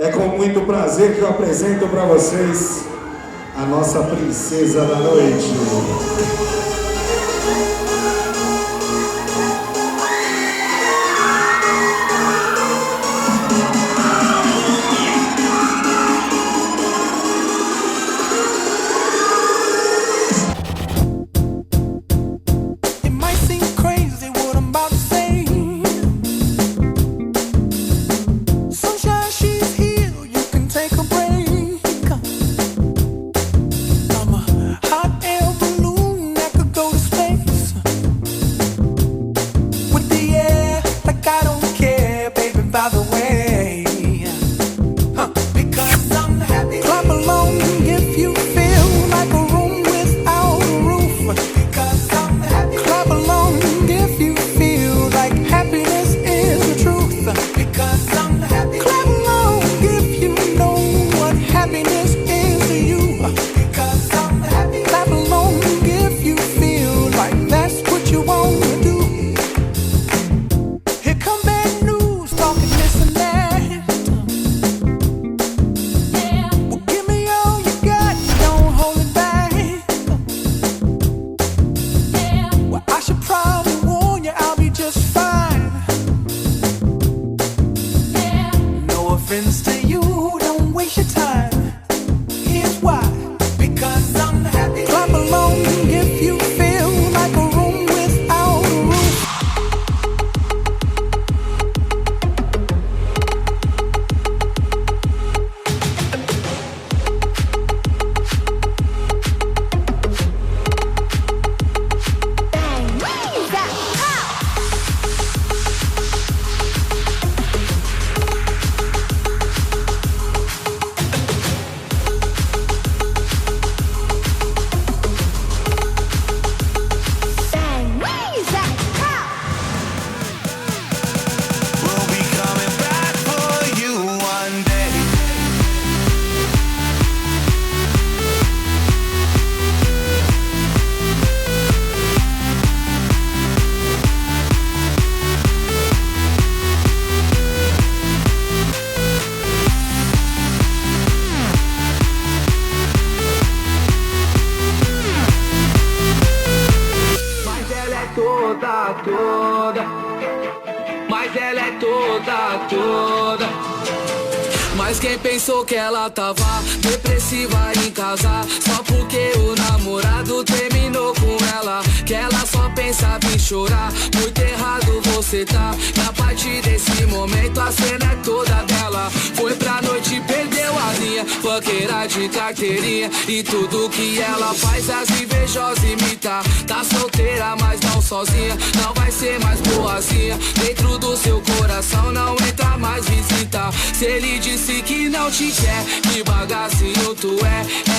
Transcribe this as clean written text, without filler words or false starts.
É com muito prazer que eu apresento para vocês a nossa princesa da noite. Mas ela é toda. Mas quem pensou que ela tava depressiva em casa só porque o namorado terminou com ela? Que ela só pensava em chorar. Muito errado você tá. E a partir desse momento a cena é toda dela. Foi pra noite e perdeu a linha, funkeira de carteirinha. E tudo que ela faz as invejosas imita. Tá solteira mas não sozinha, não vai ser mais boazinha. Dentro do seu coração não entra mais visita. Se ele disse que não te quer, que bagacinho tu é.